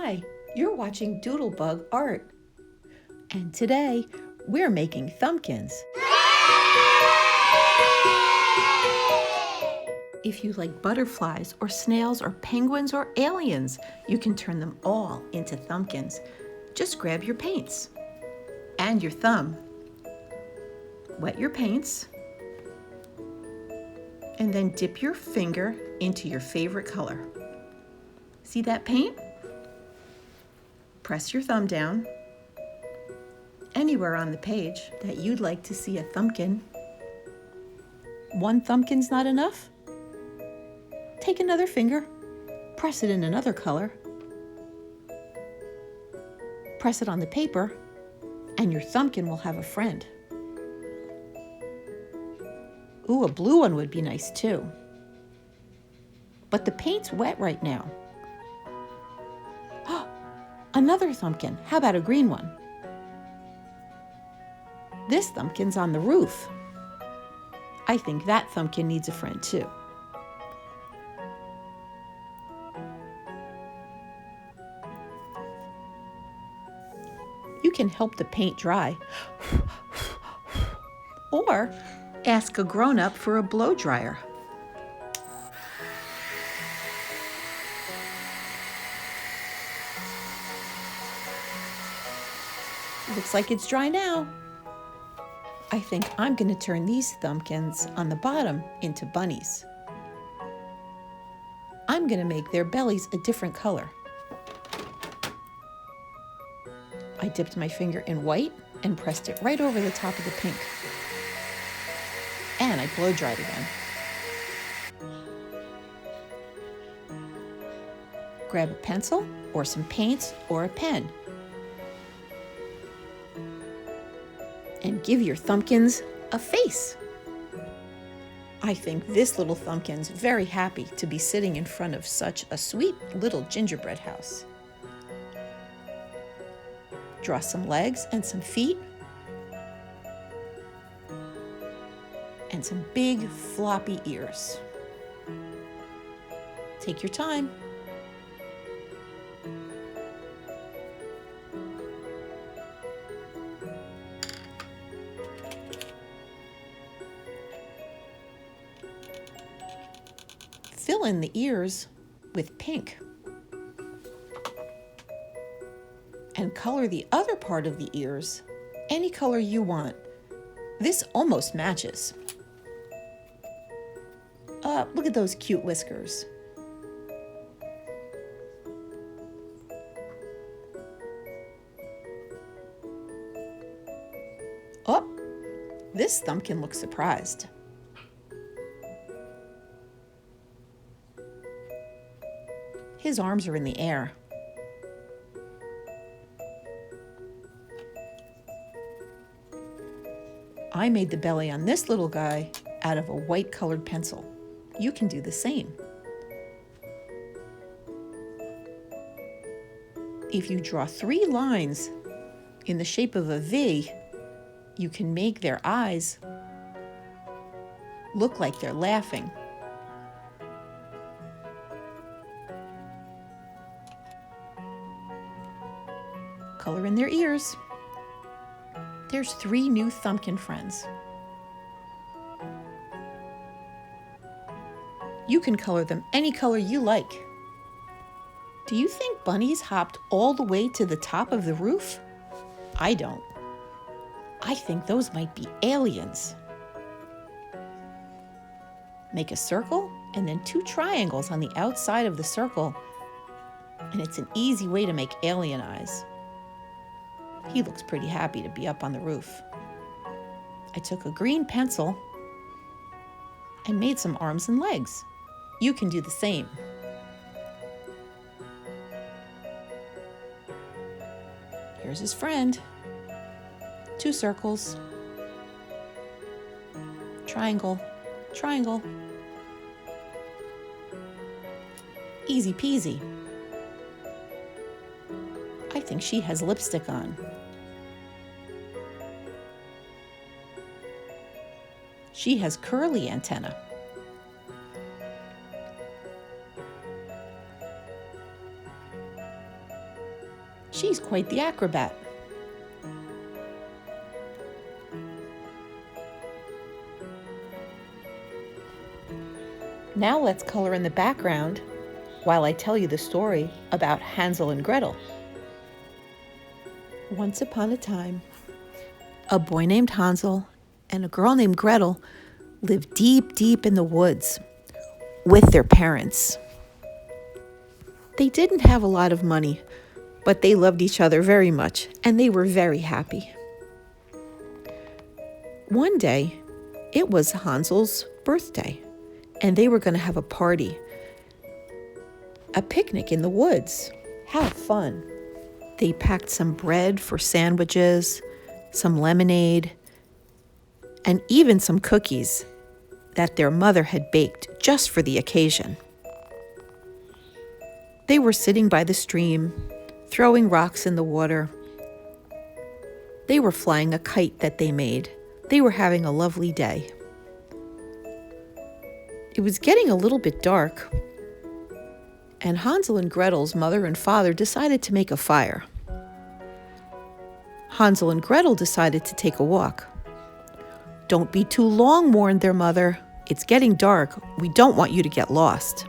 Hi, you're watching Doodlebug Art. And today, we're making Thumbkins. If you like butterflies or snails or penguins or aliens, you can turn them all into Thumbkins. Just grab your paints and your thumb. Wet your paints and then dip your finger into your favorite color. See that paint? Press your thumb down anywhere on the page that you'd like to see a thumbkin. One thumbkin's not enough? Take another finger, press it in another color, press it on the paper, and your thumbkin will have a friend. Ooh, a blue one would be nice too. But the paint's wet right now. Another thumbkin. How about a green one? This thumbkin's on the roof. I think that thumbkin needs a friend too. You can help the paint dry. Or ask a grown-up for a blow dryer. Looks like it's dry now. I think I'm going to turn these thumbkins on the bottom into bunnies. I'm going to make their bellies a different color. I dipped my finger in white and pressed it right over the top of the pink. And I blow dried again. Grab a pencil or some paints or a pen. And give your thumbkins a face. I think this little thumbkin's very happy to be sitting in front of such a sweet little gingerbread house. Draw some legs and some feet. And some big floppy ears. Take your time. Fill in the ears with pink. And color the other part of the ears any color you want. This almost matches. Look at those cute whiskers. Oh, this thumbkin looks surprised. His arms are in the air. I made the belly on this little guy out of a white colored pencil. You can do the same. If you draw 3 lines in the shape of a V, you can make their eyes look like they're laughing. Color in their ears. There's 3 new thumbkin friends. You can color them any color you like. Do you think bunnies hopped all the way to the top of the roof? I don't. I think those might be aliens. Make a circle and then 2 triangles on the outside of the circle, and it's an easy way to make alien eyes. He looks pretty happy to be up on the roof. I took a green pencil and made some arms and legs. You can do the same. Here's his friend. 2 circles. Triangle, triangle. Easy peasy. I think she has lipstick on. She has curly antenna. She's quite the acrobat. Now let's color in the background while I tell you the story about Hansel and Gretel. Once upon a time, a boy named Hansel and a girl named Gretel lived deep, deep in the woods with their parents. They didn't have a lot of money, but they loved each other very much, and they were very happy. One day, it was Hansel's birthday, and they were going to have a party, a picnic in the woods. How fun! They packed some bread for sandwiches, some lemonade, and even some cookies that their mother had baked just for the occasion. They were sitting by the stream, throwing rocks in the water. They were flying a kite that they made. They were having a lovely day. It was getting a little bit dark, and Hansel and Gretel's mother and father decided to make a fire. Hansel and Gretel decided to take a walk. "Don't be too long," warned their mother. "It's getting dark. We don't want you to get lost."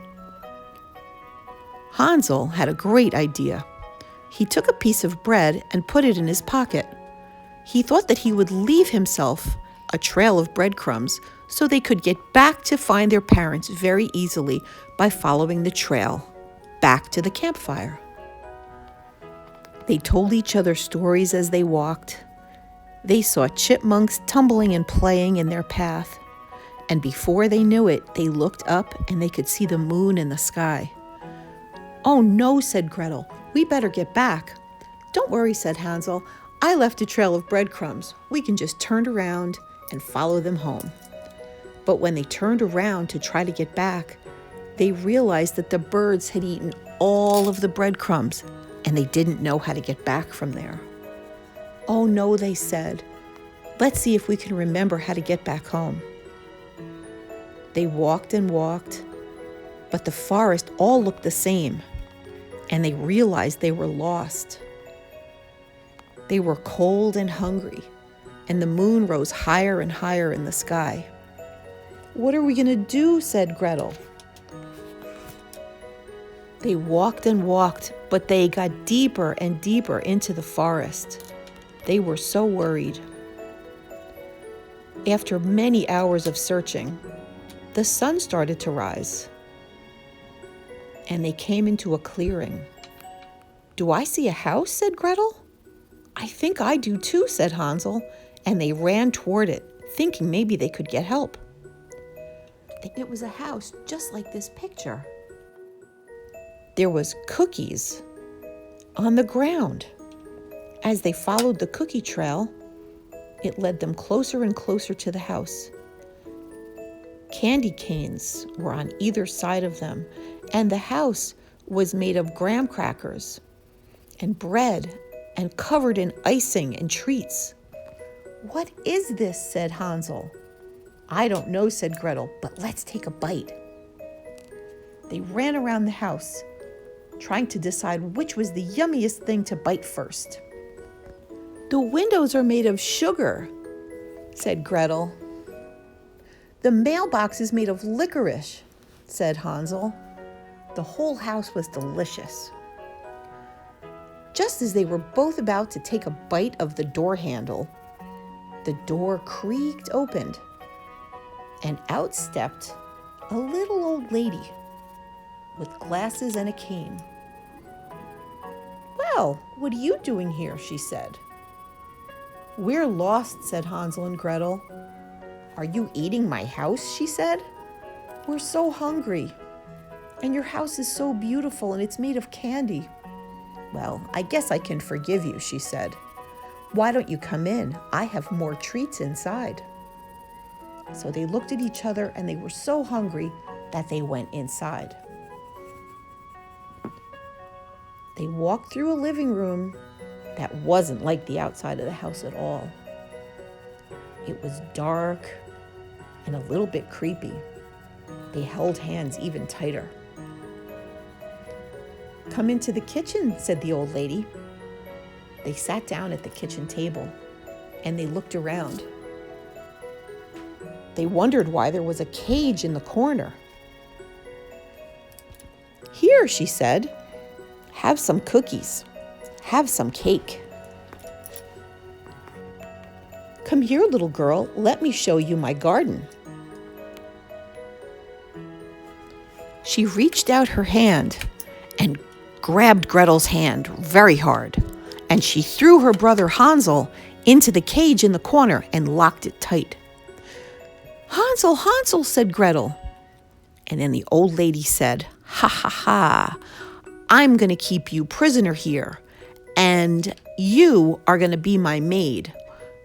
Hansel had a great idea. He took a piece of bread and put it in his pocket. He thought that he would leave himself a trail of breadcrumbs so they could get back to find their parents very easily by following the trail back to the campfire. They told each other stories as they walked. They saw chipmunks tumbling and playing in their path, and before they knew it, they looked up and they could see the moon in the sky. "Oh no," said Gretel, "we better get back." "Don't worry," said Hansel, "I left a trail of breadcrumbs. We can just turn around and follow them home." But when they turned around to try to get back, they realized that the birds had eaten all of the breadcrumbs, and they didn't know how to get back from there. "Oh no," they said, "let's see if we can remember how to get back home." They walked and walked, but the forest all looked the same, and they realized they were lost. They were cold and hungry, and the moon rose higher and higher in the sky. "What are we going to do?" said Gretel. They walked and walked, but they got deeper and deeper into the forest. They were so worried. After many hours of searching, the sun started to rise, and they came into a clearing. "Do I see a house?" said Gretel. "I think I do too," said Hansel, and they ran toward it, thinking maybe they could get help. It was a house just like this picture. There was cookies on the ground. As they followed the cookie trail, it led them closer and closer to the house. Candy canes were on either side of them, and the house was made of graham crackers and bread and covered in icing and treats. "What is this?" said Hansel. "I don't know," said Gretel, "but let's take a bite." They ran around the house, trying to decide which was the yummiest thing to bite first. "The windows are made of sugar," said Gretel. "The mailbox is made of licorice," said Hansel. The whole house was delicious. Just as they were both about to take a bite of the door handle, the door creaked open, and out stepped a little old lady with glasses and a cane. "Well, what are you doing here?" she said. "We're lost," said Hansel and Gretel. "Are you eating my house?" she said. "We're so hungry, and your house is so beautiful, and it's made of candy." "Well, I guess I can forgive you," she said. "Why don't you come in? I have more treats inside." So they looked at each other, and they were so hungry that they went inside. They walked through a living room that wasn't like the outside of the house at all. It was dark and a little bit creepy. They held hands even tighter. "Come into the kitchen," said the old lady. They sat down at the kitchen table and they looked around. They wondered why there was a cage in the corner. "Here," she said, "have some cookies. Have some cake. Come here, little girl. Let me show you my garden." She reached out her hand and grabbed Gretel's hand very hard, and she threw her brother Hansel into the cage in the corner and locked it tight. "Hansel, Hansel," said Gretel. And then the old lady said, "Ha, ha, ha, I'm going to keep you prisoner here, and you are going to be my maid.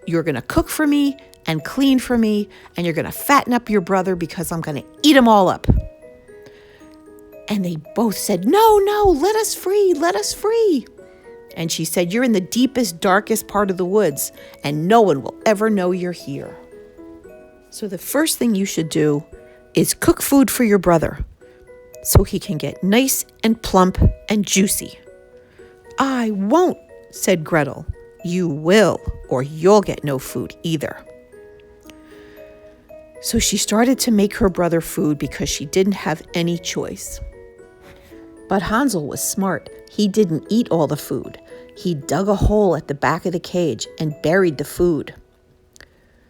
You're going to cook for me and clean for me, and you're going to fatten up your brother because I'm going to eat them all up." And they both said, "No, no, let us free, let us free." And she said, "You're in the deepest, darkest part of the woods, and no one will ever know you're here. So the first thing you should do is cook food for your brother so he can get nice and plump and juicy." "I won't," said Gretel. "You will, or you'll get no food either." So she started to make her brother food because she didn't have any choice. But Hansel was smart. He didn't eat all the food. He dug a hole at the back of the cage and buried the food.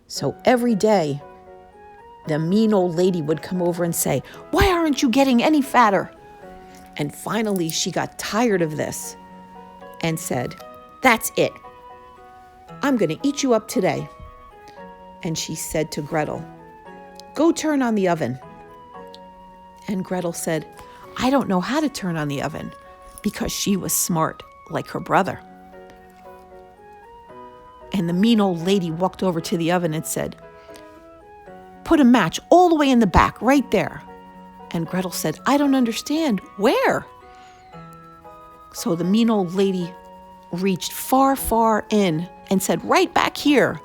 So every day, the mean old lady would come over and say, "Why aren't you getting any fatter?" And finally, she got tired of this and said, "That's it. I'm going to eat you up today." And she said to Gretel, "Go turn on the oven." And Gretel said, "I don't know how to turn on the oven," because she was smart like her brother. And the mean old lady walked over to the oven and said, "Put a match all the way in the back, right there." And Gretel said, "I don't understand. Where?" So the mean old lady reached far, far in and said, "Right back here."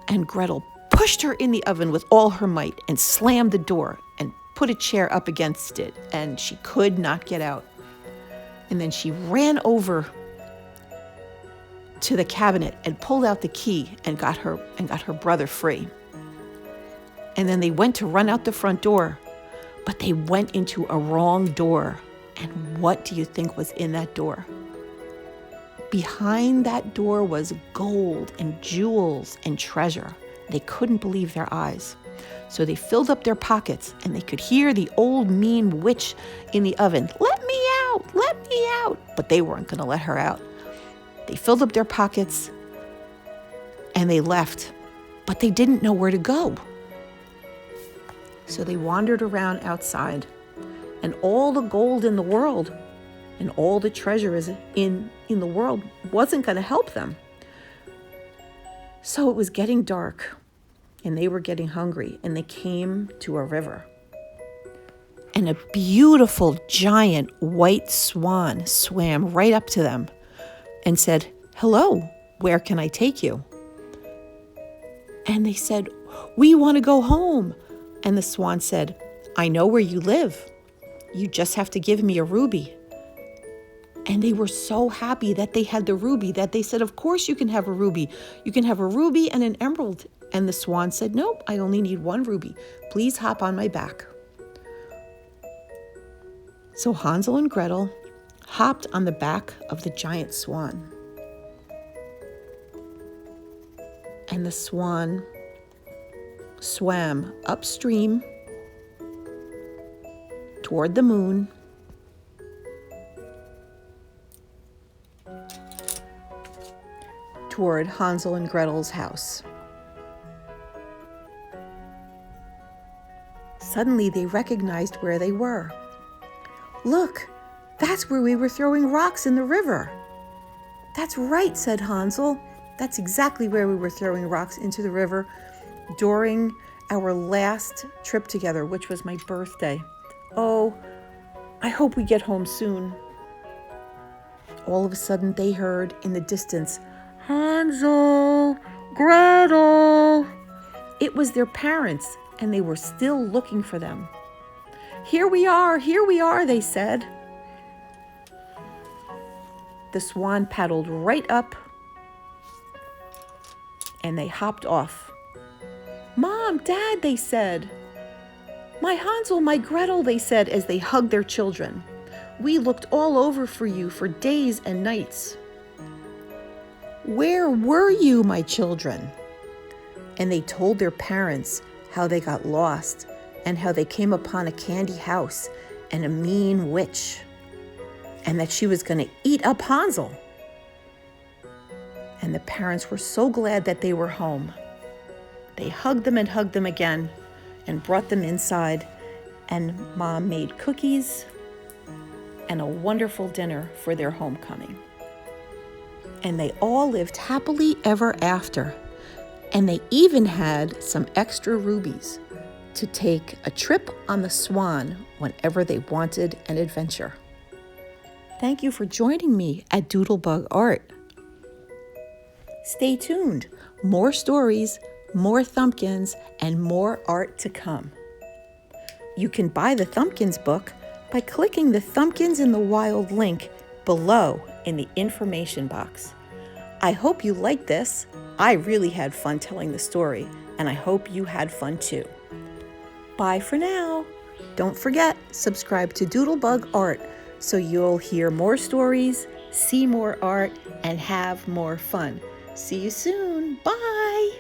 And Gretel pushed her in the oven with all her might and slammed the door and put a chair up against it, and she could not get out. And then she ran over to the cabinet and pulled out the key and got her brother free. And then they went to run out the front door, but they went into a wrong door. And what do you think was in that door? Behind that door was gold and jewels and treasure. They couldn't believe their eyes. So they filled up their pockets, and they could hear the old mean witch in the oven, "Let me out, let me out." But they weren't going to let her out. They filled up their pockets, and they left. But they didn't know where to go. So they wandered around outside, and all the gold in the world and all the treasure in the world wasn't going to help them. So it was getting dark, and they were getting hungry, and they came to a river. And a beautiful, giant white swan swam right up to them and said, "Hello, where can I take you?" And they said, "We want to go home." And the swan said, "I know where you live. You just have to give me a ruby." And they were so happy that they had the ruby that they said, "Of course you can have a ruby. You can have a ruby and an emerald." And the swan said, "Nope, I only need one ruby. Please hop on my back." So Hansel and Gretel hopped on the back of the giant swan. And the swan swam upstream toward the moon, toward Hansel and Gretel's house. Suddenly they recognized where they were. "Look, that's where we were throwing rocks in the river." "That's right," said Hansel. "That's exactly where we were throwing rocks into the river during our last trip together, which was my birthday. Oh, I hope we get home soon." All of a sudden they heard in the distance, "Hansel, Gretel." It was their parents, and they were still looking for them. Here we are," they said. The swan paddled right up, and they hopped off. "Mom, Dad," they said. "My Hansel, my Gretel," they said as they hugged their children. "We looked all over for you for days and nights. Where were you, my children?" And they told their parents how they got lost and how they came upon a candy house and a mean witch, and that she was going to eat up Hansel. And the parents were so glad that they were home. They hugged them again and brought them inside, and Mom made cookies and a wonderful dinner for their homecoming. And they all lived happily ever after. And they even had some extra rubies to take a trip on the Swan whenever they wanted an adventure. Thank you for joining me at Doodlebug Art. Stay tuned. More stories, more Thumbkins, and more art to come. You can buy the Thumbkins book by clicking the Thumbkins in the Wild link below in the information box. I hope you liked this. I really had fun telling the story, and I hope you had fun too. Bye for now. Don't forget, subscribe to Doodlebug Art so you'll hear more stories, see more art, and have more fun. See you soon. Bye.